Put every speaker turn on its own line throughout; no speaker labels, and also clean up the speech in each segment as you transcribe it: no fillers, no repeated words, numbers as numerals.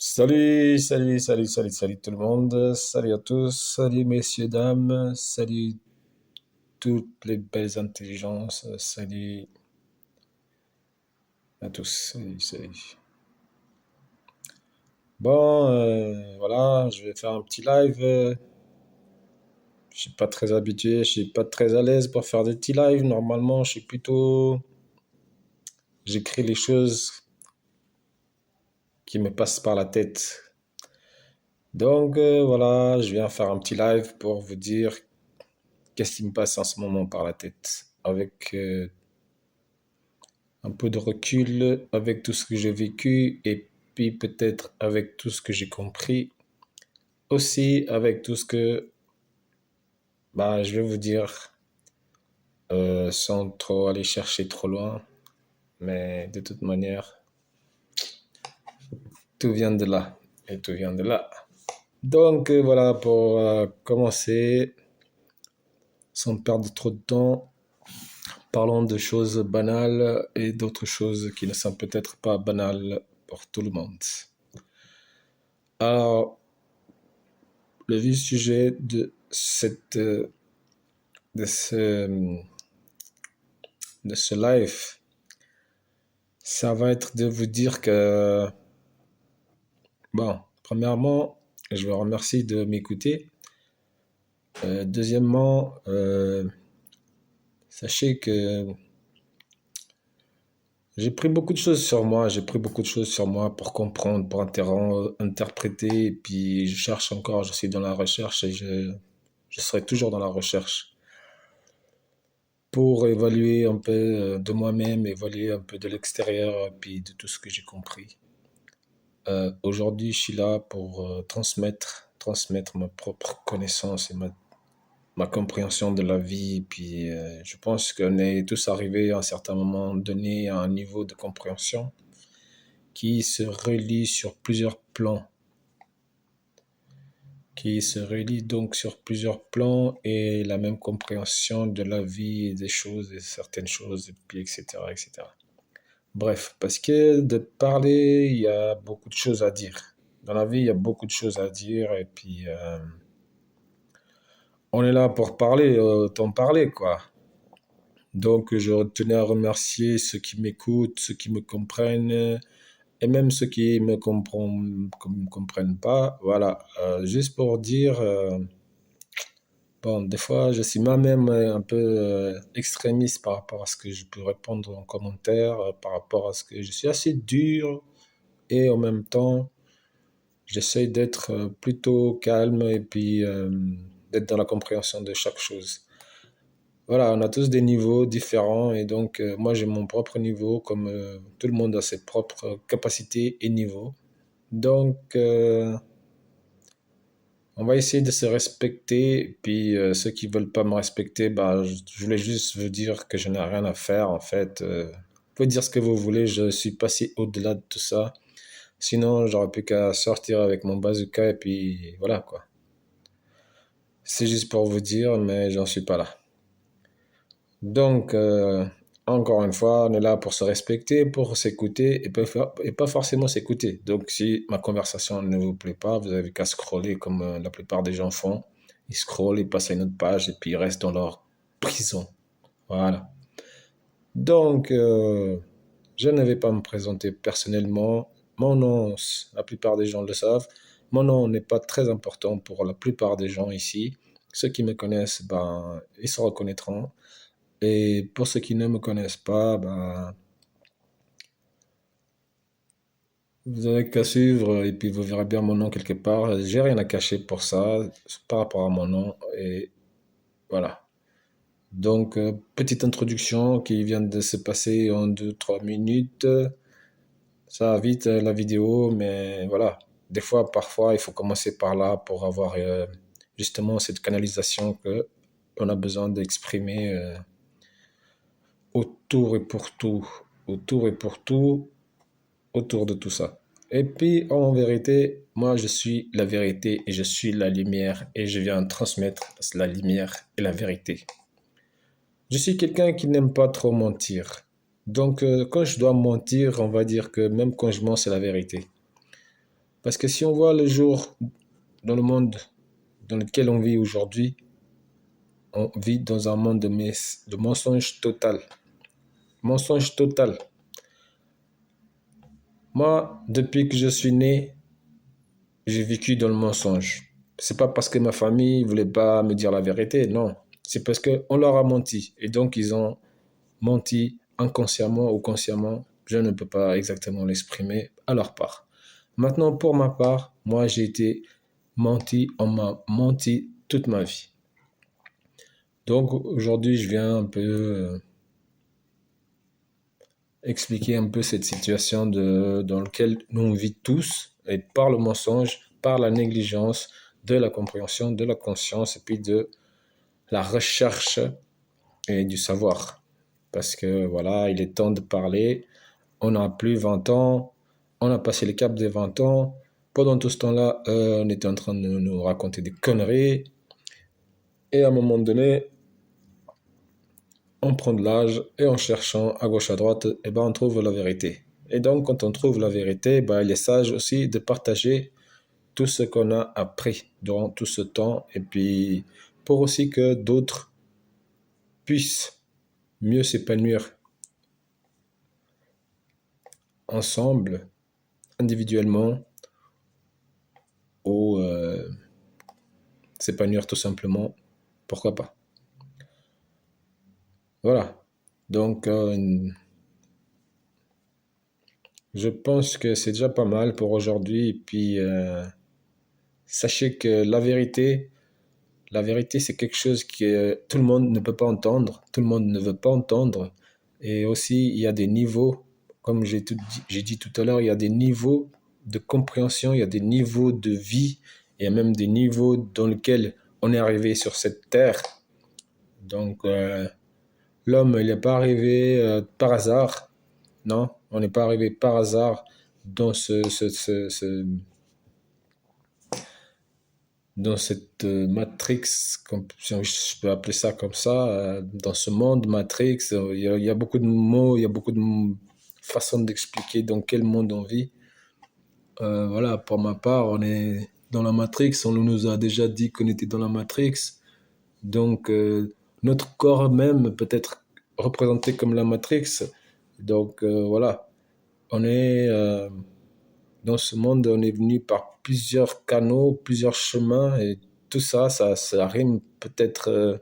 Salut tout le monde, salut à tous, salut messieurs, dames, salut toutes les belles intelligences, salut à tous, salut. Bon, voilà, je vais faire un petit live. Je suis pas très habitué, je suis pas très à l'aise pour faire des petits lives. Normalement, je suis plutôt, j'écris les choses qui me passent par la tête. Donc voilà, je viens faire un petit live pour vous dire qu'est-ce qui me passe en ce moment par la tête, avec un peu de recul, avec tout ce que j'ai vécu, et puis peut-être avec tout ce que j'ai compris, aussi avec tout ce que je vais vous dire, sans trop aller chercher trop loin, mais de toute manière, tout vient de là, et tout vient de là. Donc voilà, pour commencer, sans perdre trop de temps, parlons de choses banales et d'autres choses qui ne sont peut-être pas banales pour tout le monde. Alors, le vif sujet de ce, de ce live, ça va être de vous dire que, bon, premièrement, je vous remercie de m'écouter. Deuxièmement, sachez que j'ai pris beaucoup de choses sur moi pour comprendre, pour interpréter, et puis je cherche encore, je suis dans la recherche et je serai toujours dans la recherche pour évaluer un peu de moi-même, évaluer un peu de l'extérieur, et puis de tout ce que j'ai compris. Aujourd'hui, je suis là pour transmettre ma propre connaissance et ma compréhension de la vie. Et puis, je pense qu'on est tous arrivés à un certain moment donné à un niveau de compréhension qui se relie sur plusieurs plans, qui se relie donc sur plusieurs plans et la même compréhension de la vie et des choses et certaines choses, et puis etc., etc. Bref, parce que de parler, il y a beaucoup de choses à dire. Dans la vie, il y a beaucoup de choses à dire et puis on est là pour parler, autant parler quoi. Donc je tenais à remercier ceux qui m'écoutent, ceux qui me comprennent et même ceux qui me comprennent pas. Voilà, juste pour dire, bon, des fois je suis moi-même un peu extrémiste par rapport à ce que je peux répondre en commentaire, par rapport à ce que je suis assez dur et en même temps j'essaie d'être plutôt calme et puis d'être dans la compréhension de chaque chose. Voilà, on a tous des niveaux différents et donc moi j'ai mon propre niveau comme tout le monde a ses propres capacités et niveaux. Donc on va essayer de se respecter et puis ceux qui veulent pas me respecter, je voulais juste vous dire que je n'ai rien à faire en fait. Vous pouvez dire ce que vous voulez, je suis passé au-delà de tout ça. Sinon, j'aurais plus qu'à sortir avec mon bazooka et puis voilà quoi. C'est juste pour vous dire, mais j'en suis pas là. Donc, encore une fois, on est là pour se respecter, pour s'écouter et pas forcément s'écouter. Donc, si ma conversation ne vous plaît pas, vous avez qu'à scroller comme la plupart des gens font. Ils scrollent, ils passent à une autre page et puis ils restent dans leur prison. Voilà. Donc, je ne vais pas me présenter personnellement. Mon nom, la plupart des gens le savent. Mon nom n'est pas très important pour la plupart des gens ici. Ceux qui me connaissent, ils se reconnaîtront. Et pour ceux qui ne me connaissent pas, vous n'avez qu'à suivre et puis vous verrez bien mon nom quelque part. J'ai rien à cacher pour ça, par rapport à mon nom. Et voilà. Donc, petite introduction qui vient de se passer en 2 3 minutes. Ça va vite la vidéo, mais voilà. Des fois, parfois, il faut commencer par là pour avoir justement cette canalisation que on a besoin d'exprimer autour et pour tout. Autour et pour tout, autour de tout ça. Et puis, en vérité, moi, je suis la vérité et je suis la lumière et je viens transmettre la lumière et la vérité. Je suis quelqu'un qui n'aime pas trop mentir. Donc, quand je dois mentir, on va dire que même quand je mens, c'est la vérité. Parce que si on voit le jour dans le monde dans lequel on vit aujourd'hui, on vit dans un monde de mensonges total. Mensonge total. Moi, depuis que je suis né, j'ai vécu dans le mensonge. C'est pas parce que ma famille voulait pas me dire la vérité, non. C'est parce qu'on leur a menti. Et donc, ils ont menti inconsciemment ou consciemment. Je ne peux pas exactement l'exprimer à leur part. Maintenant, pour ma part, moi, j'ai été menti. On m'a menti toute ma vie. Donc, aujourd'hui, je viens un peu expliquer un peu cette situation dans laquelle nous on vit tous, et par le mensonge, par la négligence de la compréhension, de la conscience, et puis de la recherche et du savoir. Parce que voilà, il est temps de parler. On n'a plus 20 ans, on a passé le cap des 20 ans. Pendant tout ce temps-là, on était en train de nous raconter des conneries. Et à un moment donné, on prend de l'âge et en cherchant à gauche à droite, eh ben, on trouve la vérité. Et donc, quand on trouve la vérité, ben, il est sage aussi de partager tout ce qu'on a appris durant tout ce temps et puis pour aussi que d'autres puissent mieux s'épanouir ensemble, individuellement ou s'épanouir tout simplement, pourquoi pas. Voilà. Donc, je pense que c'est déjà pas mal pour aujourd'hui. Et puis, sachez que la vérité, c'est quelque chose que tout le monde ne peut pas entendre, tout le monde ne veut pas entendre. Et aussi, il y a des niveaux, comme j'ai dit tout à l'heure, il y a des niveaux de compréhension, il y a des niveaux de vie, il y a même des niveaux dans lesquels on est arrivé sur cette terre. Donc, l'homme, il n'est pas arrivé par hasard. Non, on n'est pas arrivé par hasard dans dans cette matrix, si je peux appeler ça comme ça, dans ce monde matrix, il y a beaucoup de mots, il y a beaucoup de façons d'expliquer dans quel monde on vit. Voilà, pour ma part, on est dans la matrix, on nous a déjà dit qu'on était dans la matrix, donc notre corps même peut être représenté comme la matrix. Donc voilà, on est dans ce monde, on est venu par plusieurs canaux, plusieurs chemins, et tout ça, ça rime peut-être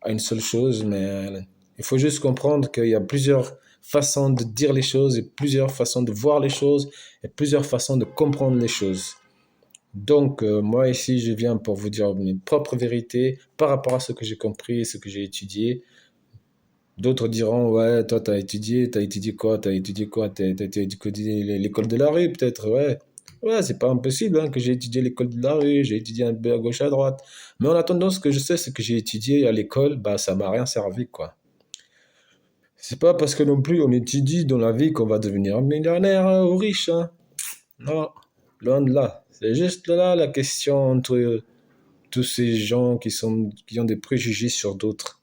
à une seule chose, mais il faut juste comprendre qu'il y a plusieurs façons de dire les choses, et plusieurs façons de voir les choses, et plusieurs façons de comprendre les choses. Donc, moi ici, je viens pour vous dire mes propres vérités par rapport à ce que j'ai compris et ce que j'ai étudié. D'autres diront, ouais, toi, t'as étudié quoi? T'as étudié quoi? T'as étudié l'école de la rue, peut-être, ouais. Ouais, c'est pas impossible, hein, que j'ai étudié l'école de la rue, j'ai étudié un peu à gauche, à droite. Mais en attendant, ce que je sais, c'est que j'ai étudié à l'école, bah, ça m'a rien servi, quoi. C'est pas parce que non plus on étudie dans la vie qu'on va devenir millionnaire ou riche, hein. Non, loin de là. C'est juste là la question entre tous ces gens qui ont des préjugés sur d'autres.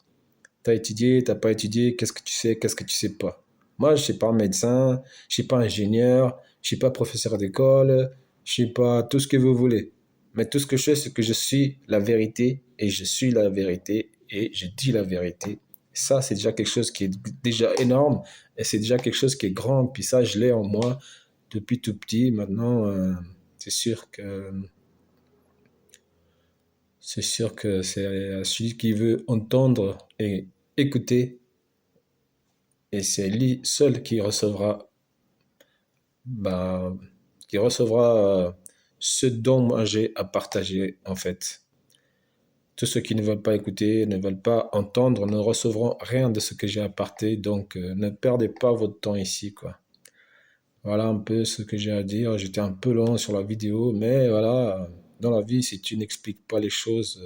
T'as étudié, t'as pas étudié, qu'est-ce que tu sais pas. Moi, je suis pas médecin, je suis pas ingénieur, je suis pas professeur d'école, je suis pas tout ce que vous voulez. Mais tout ce que je sais, c'est que je suis la vérité et je suis la vérité et je dis la vérité. Ça, c'est déjà quelque chose qui est déjà énorme et c'est déjà quelque chose qui est grand. Puis ça, je l'ai en moi depuis tout petit. Maintenant, c'est sûr que c'est celui qui veut entendre et écouter, et c'est lui seul ben, qui recevra ce dont moi j'ai à partager en fait. Tous ceux qui ne veulent pas écouter, ne veulent pas entendre, ne recevront rien de ce que j'ai à partager. Donc ne perdez pas votre temps ici, quoi. Voilà un peu ce que j'ai à dire. J'étais un peu long sur la vidéo, mais voilà, dans la vie, si tu n'expliques pas les choses,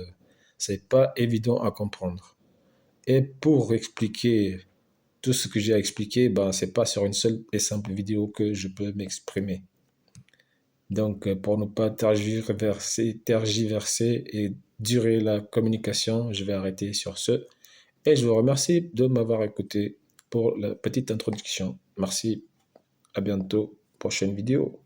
c'est pas évident à comprendre. Et pour expliquer tout ce que j'ai à expliquer, ben, c'est pas sur une seule et simple vidéo que je peux m'exprimer. Donc, pour ne pas tergiverser et durer la communication, je vais arrêter sur ce. Et je vous remercie de m'avoir écouté pour la petite introduction. Merci, à bientôt, prochaine vidéo.